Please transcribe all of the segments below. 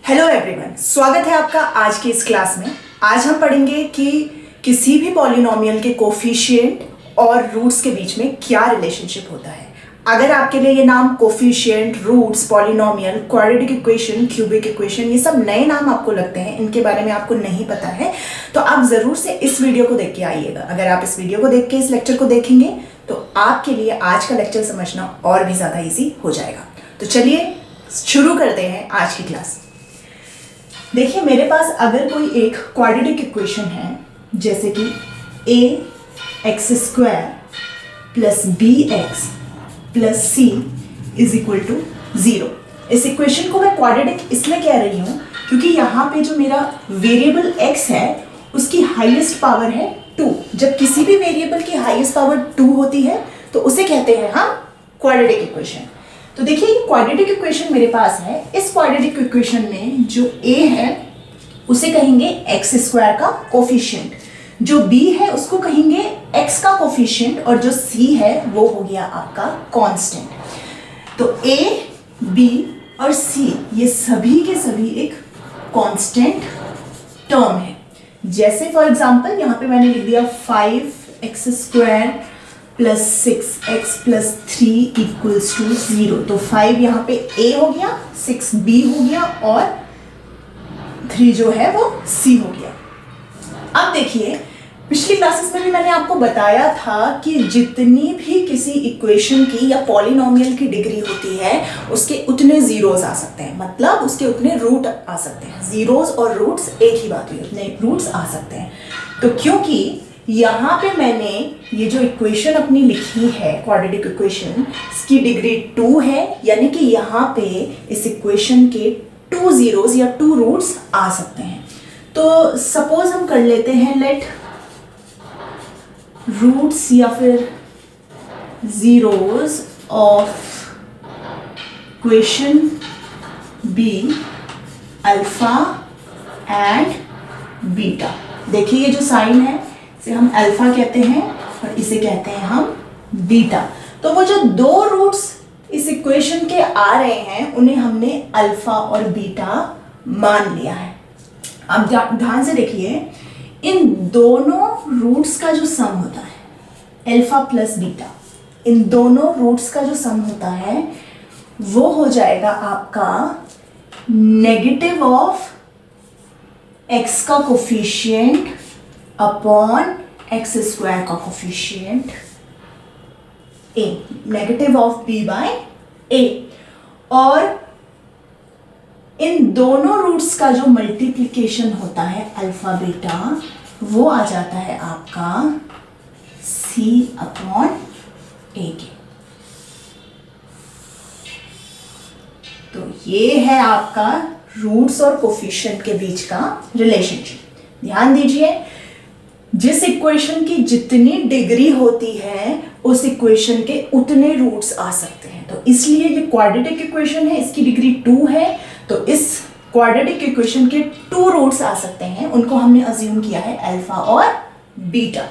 Hello everyone, स्वागत है आपका आज की इस क्लास में। आज हम पढ़ेंगे कि किसी भी पॉलिनोमियल के कोफिशिएंट और रूट्स के बीच में क्या रिलेशनशिप होता है। अगर आपके लिए ये नाम coefficient, roots, polynomial, quadratic equation, cubic equation ये सब नए नाम आपको लगते हैं, इनके बारे में आपको नहीं पता है, तो आप ज़रूर से इस वीडियो को देख के आइएगा। अगर आप इस वीडियो को देख के इस लेक्चर को देखेंगे तो आपके लिए आज का लेक्चर समझना और भी ज़्यादा ईजी हो जाएगा। तो चलिए शुरू करते हैं आज की क्लास। देखिए, मेरे पास अगर कोई एक क्वाड्रेटिक इक्वेशन है जैसे कि ax² plus bx plus c is equal to 0। इस इक्वेशन को मैं क्वाड्रेटिक इसलिए कह रही हूँ क्योंकि यहाँ पे जो मेरा वेरिएबल x है उसकी हाईएस्ट पावर है 2। जब किसी भी वेरिएबल की हाईएस्ट पावर 2 होती है तो उसे कहते हैं हम क्वाड्रेटिक इक्वेशन। तो देखिए, ये क्वाड्रेटिक इक्वेशन मेरे पास है। इस क्वाड्रेटिक इक्वेशन में जो a है उसे कहेंगे x² का कोफिशिएंट, जो b है उसको कहेंगे x का कोफिशिएंट, और जो c है वो हो गया आपका कांस्टेंट। तो a, b और c ये सभी के सभी एक कांस्टेंट टर्म है। जैसे फॉर एग्जांपल यहाँ पे मैंने लिख दिया 5x² plus 6x plus 3 equals to 0। तो 5 यहाँ पे a हो गया, 6 b हो गया और 3 जो है वो c हो गया। अब देखिए, पिछली क्लासेस में भी मैंने आपको बताया था कि जितनी भी किसी इक्वेशन की या पॉलिनोमियल की डिग्री होती है उसके उतने जीरोस आ सकते हैं, मतलब उसके उतने रूट आ सकते हैं। जीरोस और रूट्स एक ही बात हुई, उतने रूट्स आ सकते हैं। तो क्योंकि यहाँ पे मैंने ये जो इक्वेशन अपनी लिखी है क्वाड्रेटिक इक्वेशन, इसकी डिग्री 2 है, यानी कि यहाँ पे इस इक्वेशन के 2 जीरोस या 2 रूट्स आ सकते हैं। तो सपोज हम कर लेते हैं लेट रूट्स या फिर zeros of equation be alpha and beta. देखिए, ये जो साइन है इसे हम अल्फा कहते हैं और इसे कहते हैं हम बीटा। तो वो जो 2 रूट्स इस इक्वेशन के आ रहे हैं उन्हें हमने अल्फा और बीटा मान लिया है। अब ध्यान से देखिए, इन दोनों रूट्स का जो सम होता है अल्फा प्लस बीटा, इन दोनों रूट्स का जो सम होता है वो हो जाएगा आपका नेगेटिव ऑफ x का कोफिशिएंट अपॉन x² का coefficient a, negative of b by a। और इन दोनों रूट्स का जो मल्टीप्लिकेशन होता है अल्फा बीटा वो आ जाता है आपका c अपॉन a के। तो ये है आपका रूट्स और कोफिशिएंट के बीच का रिलेशनशिप। ध्यान दीजिए, जिस इक्वेशन की जितनी डिग्री होती है उस इक्वेशन के उतने रूट्स आ सकते हैं। तो इसलिए ये क्वाड्रेटिक इक्वेशन है, इसकी डिग्री 2 है, तो इस क्वाड्रेटिक इक्वेशन के 2 रूट्स आ सकते हैं। उनको हमने अज्यूम किया है अल्फा और बीटा।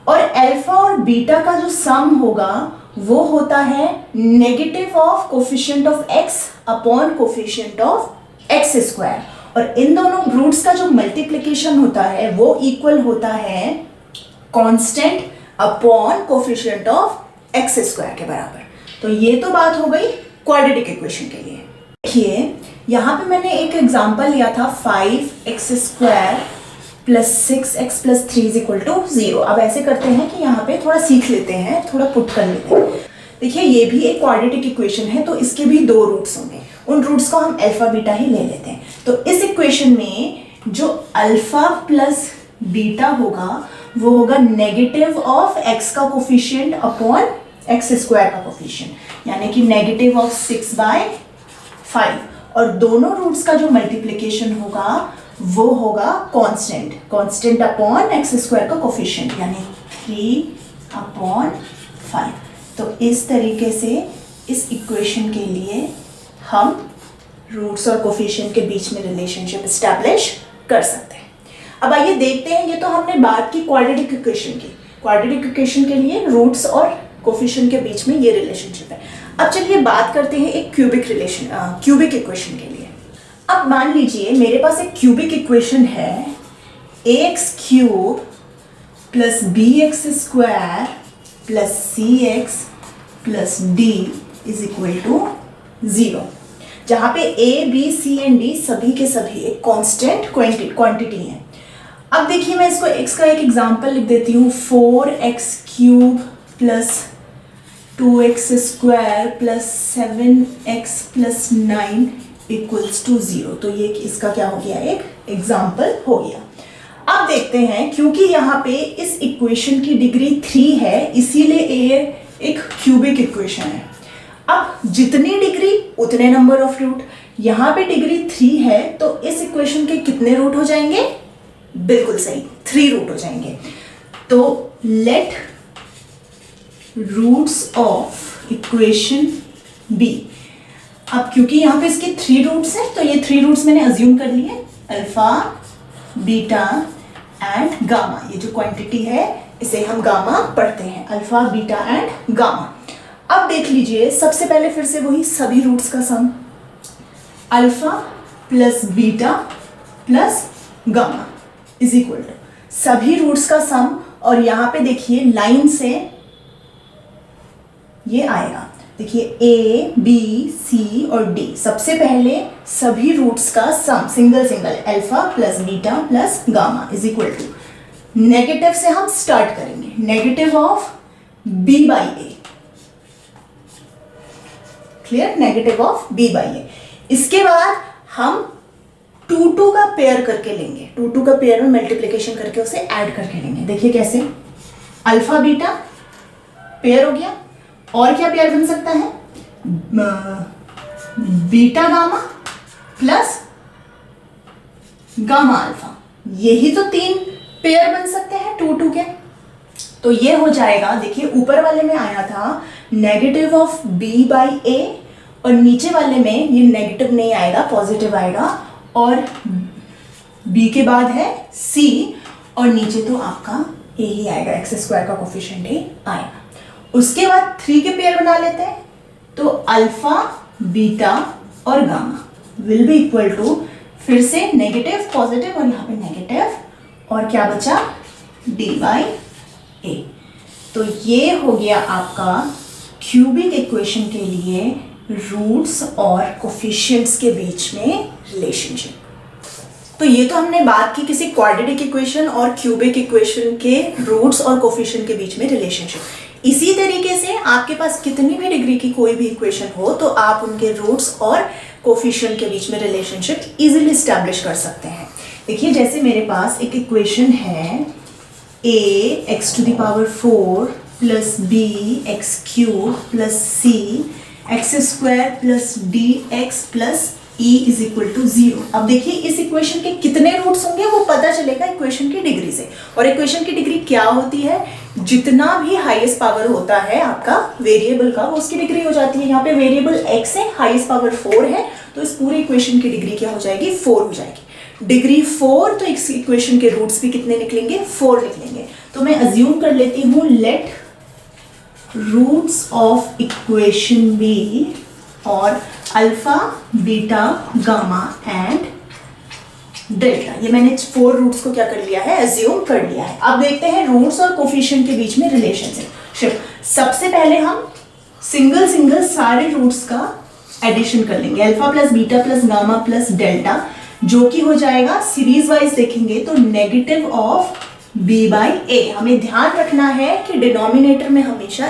और अल्फा और बीटा का जो सम होगा वो होता है negative of coefficient of x upon coefficient of x²। और इन दोनों रूट्स का जो मल्टीप्लिकेशन होता है वो इक्वल होता है constant upon coefficient of x² के बराबर। तो ये तो बात हो गई क्वाड्रेटिक इक्वेशन के लिए। देखिए, यहाँ पे मैंने एक एग्जांपल लिया था 5x² plus 6x plus 3 is equal to 0। अब ऐसे करते हैं कि यहाँ पे थोड़ा सीख लेते हैं, थोड़ा पुट कर लेते हैं। देखिए, ये भी एक क्वाड्रेटिक इक्वेशन है, तो इसके भी 2 रूट्स होंगे। उन रूट्स को हम अल्फा बीटा ही ले लेते हैं। तो इस इक्वेशन में जो अल्फा प्लस बीटा होगा वो होगा नेगेटिव ऑफ x का कोफिशिएंट अपॉन x² का कोफिशिएंट, यानी कि नेगेटिव ऑफ 6 बाय 5। और दोनों रूट्स का जो मल्टीप्लिकेशन होगा वो होगा कांस्टेंट अपॉन x² का कोफिशिएंट, यानी 3 अपॉन 5। तो इस तरीके से इस इक्वेशन के लिए हम रूट्स और कोफिशिएंट के बीच में रिलेशनशिप एस्टैब्लिश कर सकते हैं। अब आइए देखते हैं, ये तो हमने बात की क्वाड्रेटिक इक्वेशन की। क्वाड्रेटिक इक्वेशन के लिए रूट्स और कोफिशिएंट के बीच में ये रिलेशनशिप है। अब चलिए बात करते हैं एक क्यूबिक इक्वेशन के लिए। अब मान लीजिए मेरे पास एक क्यूबिक इक्वेशन है, ax³ plus bx² plus cx plus d is equal to 0, जहाँ पे a, b, c and d सभी के सभी एक कांस्टेंट क्वांटिटी है। अब देखिए मैं इसको x का एक एग्जांपल लिख देती हूँ, 4x³ plus 2x² plus 7x plus 9 equals to 0। तो ये इसका क्या हो गया, एक एग्जाम्पल हो गया। अब देखते हैं, क्योंकि यहाँ पे इस इक्वेशन की डिग्री 3 है, इसीलिए ये एक क्यूबिक इक्वेशन है। अब जितनी डिग्री उतने नंबर ऑफ रूट, यहाँ पे डिग्री 3 है तो इस इक्वेशन के कितने रूट हो जाएंगे, बिल्कुल सही 3 रूट हो जाएंगे। तो let roots of equation be, अब क्योंकि यहाँ पे इसके 3 रूट्स हैं तो ये 3 रूट्स मैंने अज्यूम कर लिए, अल्फा, बीटा एंड गामा। ये जो क्वांटिटी है इसे हम गामा पढ़ते हैं, अल्फा, बीटा एंड गामा। अब देख लीजिए, सबसे पहले फिर से वही सभी रूट्स का sum, alpha plus beta plus gamma is equal to सभी रूट्स का सम। और यहाँ पे देखिए लाइन से ये आएगा, देखिए a, b, c और d, सबसे पहले सभी रूट्स का sum single single, alpha plus beta plus gamma is equal to, negative से हम स्टार्ट करेंगे, negative of b by a, clear, negative of b by a। इसके बाद हम 2 का पेयर करके लेंगे, 2 का पेयर में मल्टीप्लिकेशन करके उसे ऐड करके लेंगे। देखिए कैसे, अल्फा बीटा पेयर हो गया, और क्या पेयर बन सकता है, beta gamma plus gamma alpha, यही तो 3 पेयर बन सकते हैं 2 के। तो ये हो जाएगा, देखिए ऊपर वाले में आया था negative of b by a, और नीचे वाले में ये नेगेटिव नहीं आएगा, पॉजिटिव आएगा, और b के बाद है c, और नीचे तो आपका a ही आएगा, x² का कोफिशिएंट ही आएगा। उसके बाद 3 के पेयर बना लेते हैं, तो अल्फा, बीटा और gamma will be equal to, फिर से नेगेटिव पॉजिटिव और यहाँ पे नेगेटिव, और क्या बचा, d बाई a। तो ये हो गया आपका क्यूबिक इक्वेशन के लिए रूट्स और कोफिशिएंट्स के बीच में रिलेशनशिप। तो ये तो हमने बात की किसी क्वाड्रेटिक इक्वेशन और क्यूबिक इक्वेशन के रूट्स और कोफिशिएंट के बीच में रिलेशनशिप। इसी तरीके से आपके पास कितनी भी डिग्री की कोई भी इक्वेशन हो तो आप उनके रूट्स और कोफिशिएंट के बीच में रिलेशनशिप इजीली स्टैब्लिश कर सकते हैं। देखिए जैसे मेरे पास एक इक्वेशन है, a x⁴ plus b x³ plus c x² plus dx plus e is equal to 0। अब देखिए इस इक्वेशन के कितने रूट्स होंगे वो पता चलेगा इक्वेशन की डिग्री से, और इक्वेशन की डिग्री क्या होती है, जितना भी हाईएस्ट पावर होता है आपका वेरिएबल का वो उसकी डिग्री हो जाती है। यहाँ पे वेरिएबल x है, हाईएस्ट पावर 4 है, तो इस पूरे इक्वेशन की डिग्री क्या हो जाएगी, 4 हो जाएगी। डिग्री 4, तो इस इक्वेशन के रूट्स भी कितने निकलेंगे, 4 निकलेंगे। तो मैं अज्यूम कर लेती हूँ, let roots of equation be और alpha, beta, gamma and delta, ये मैंने 4 रूट्स को क्या कर लिया है, अज्यूम कर लिया है। अब देखते हैं रूट्स और कोफिशिएंट के बीच में रिलेशनशिप। सबसे पहले हम सिंगल सारे रूट्स का एडिशन कर लेंगे, alpha plus beta plus gamma plus delta, जो कि हो जाएगा सीरीज वाइज देखेंगे तो negative of b by a। हमें ध्यान रखना है कि डिनोमिनेटर में हमेशा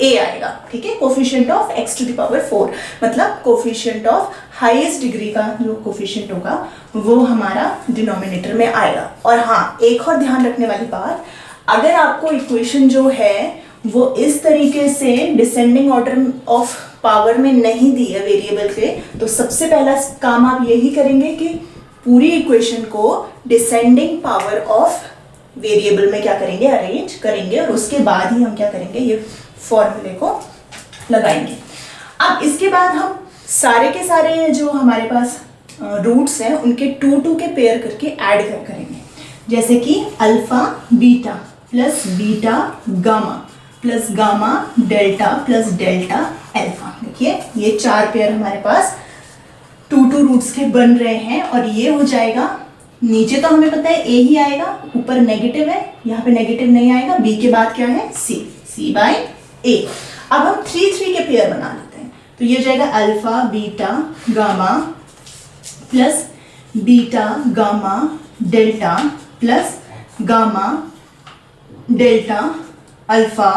a आएगा, ठीक है, कोफिशिएंट ऑफ x⁴, मतलब कोफिशिएंट ऑफ हाईएस्ट डिग्री का जो कोफिशिएंट होगा वो हमारा डिनोमिनेटर में आएगा। और हाँ, एक और ध्यान रखने वाली बात, अगर आपको इक्वेशन जो है वो इस तरीके से डिसेंडिंग ऑर्डर ऑफ पावर में नहीं दी है वेरिएबल के, तो सबसे पहला काम आप यही करेंगे कि पूरी इक्वेशन को डिसेंडिंग पावर ऑफ वेरिएबल में क्या करेंगे, अरेंज करेंगे, और उसके बाद ही हम क्या करेंगे, ये फॉर्मूले को लगाएंगे। अब इसके बाद हम सारे के सारे जो हमारे पास रूट्स हैं उनके 2 के पेयर करके ऐड करेंगे, जैसे कि alpha beta plus beta gamma plus gamma delta plus delta alpha. देखिए ये 4 पेयर हमारे पास 2 रूट्स के बन रहे हैं और ये हो जाएगा, नीचे तो हमें पता है a ही आएगा, ऊपर नेगेटिव है, यहाँ पे नेगेटिव नहीं आएगा, b के बाद क्या है c बाय a। अब हम 3 के पेयर बना लेते हैं, तो ये हो जाएगा alpha beta gamma plus beta gamma delta plus gamma delta alpha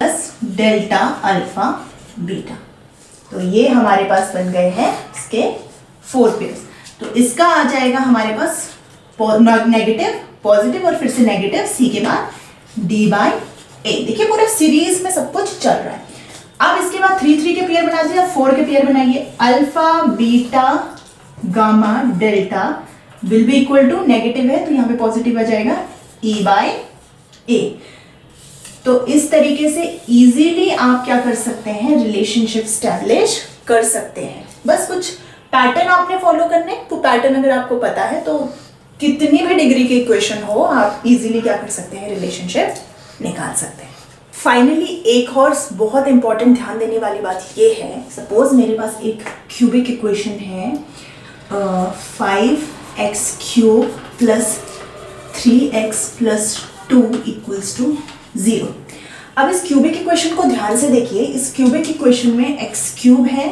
plus delta alpha beta. तो ये हमारे पास बन गए हैं इसके 4 पेयर्स। तो इसका आ जाएगा हमारे पास नेगेटिव पॉजिटिव और फिर से नेगेटिव c के बाद d बाई a। देखिए पूरे सीरीज में सब कुछ चल रहा है। अब इसके बाद 3 के पेयर बना दीजिए, 4 के पेयर बनाइए। Alpha beta gamma delta will be equal to, negative है तो यहाँ पे पॉजिटिव आ जाएगा e बाई a। तो इस तरीके से इजीली आप क्या कर सकते हैं, रिलेशनशिप स्टैब्लिश कर सकते हैं। बस कुछ पैटर्न आपने फॉलो करने, तो पैटर्न अगर आपको पता है तो कितनी भी डिग्री की इक्वेशन हो आप इजीली क्या कर सकते हैं, रिलेशनशिप निकाल सकते हैं। फाइनली एक और बहुत इंपॉर्टेंट ध्यान देने वाली बात ये है, सपोज मेरे पास एक क्यूबिक इक्वेशन है 5x cube plus 3x plus 2 equals to 0। अब इस क्यूबिक इक्वेशन को ध्यान से देखिए। इस क्यूबिक इक्वेशन में x क्यूब है,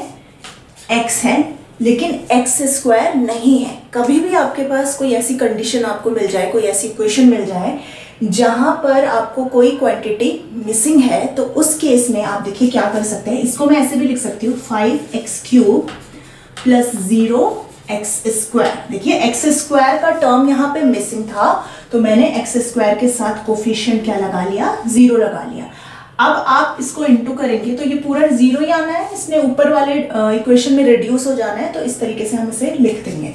x है, लेकिन x स्क्वायर नहीं है। कभी भी आपके पास कोई ऐसी कंडीशन आपको मिल जाए, कोई ऐसी इक्वेशन मिल जाए जहां पर आपको कोई क्वांटिटी मिसिंग है, तो उस केस में आप देखिए क्या कर सकते हैं। इसको मैं ऐसे भी लिख सकती हूँ 5x cube plus 0x square. देखिए x स्क्वायर का टर्म यहाँ पे मिसिंग था, तो मैंने x स्क्वायर के साथ कोफिशिएंट क्या लगा लिया, 0 लगा लिया। अब आप इसको इंटू करेंगे तो ये पूरा 0 ही आना है, इसने ऊपर वाले इक्वेशन में रिड्यूस हो जाना है। तो इस तरीके से हम इसे लिख देंगे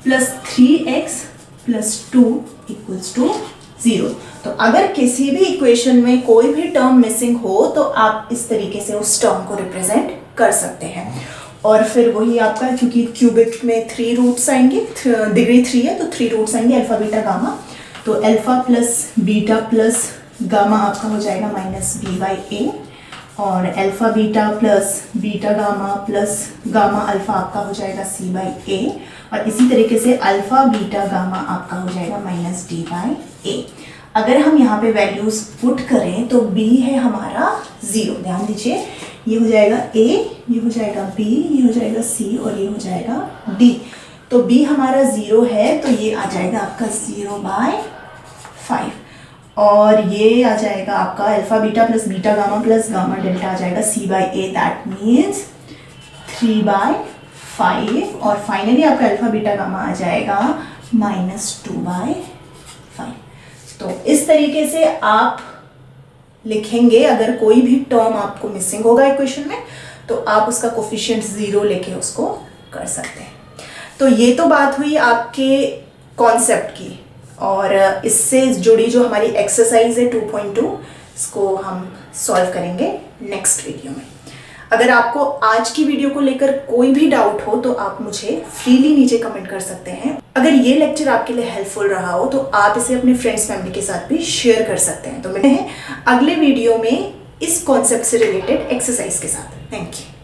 plus 3x plus 2 equals to 0। तो अगर किसी भी इक्वेशन में कोई भी टर्म मिसिंग हो तो आप इस तरीके से उस टर्म को रिप्रेजेंट कर सकते हैं। और फिर वही आपका, क्योंकि क्यूबिक में 3 रूट्स आएंगे, डिग्री 3 है तो 3 रूट्स आएंगे अल्फा बीटा गामा। तो alpha plus beta plus gamma आपका हो जाएगा माइनस b बाई a, और alpha beta plus beta gamma plus gamma alpha आपका हो जाएगा c बाई a, और इसी तरीके से अल्फा बीटा गामा आपका हो जाएगा माइनस d बाई a। अगर हम यहाँ पे वैल्यूज पुट करें तो b है हमारा 0, ध्यान दीजिए, ये हो जाएगा a, ये हो जाएगा b, ये हो जाएगा c और ये हो जाएगा d। तो b हमारा 0 है तो ये आ जाएगा आपका 0 बाय 5, और ये आ जाएगा आपका alpha beta plus beta gamma plus gamma delta आ जाएगा c by a, that means 3 by 5, और फाइनली आपका अल्फा बीटा गामा आ जाएगा माइनस 2 बाय 5। तो इस तरीके से आप लिखेंगे। अगर कोई भी टर्म आपको मिसिंग होगा इक्वेशन में तो आप उसका कोफिशिएंट 0 लेके उसको कर सकते हैं। तो ये तो बात हुई आपके कॉन्सेप्ट की, और इससे जुड़ी जो हमारी एक्सरसाइज है 2.2, इसको हम सॉल्व करेंगे नेक्स्ट वीडियो में। अगर आपको आज की वीडियो को लेकर कोई भी डाउट हो तो आप मुझे फ्रीली नीचे कमेंट कर सकते हैं। अगर ये लेक्चर आपके लिए हेल्पफुल रहा हो तो आप इसे अपने फ्रेंड्स फैमिली के साथ भी शेयर कर सकते हैं। तो मिलते हैं अगले वीडियो में इस कॉन्सेप्ट से रिलेटेड एक्सरसाइज के साथ। Thank you.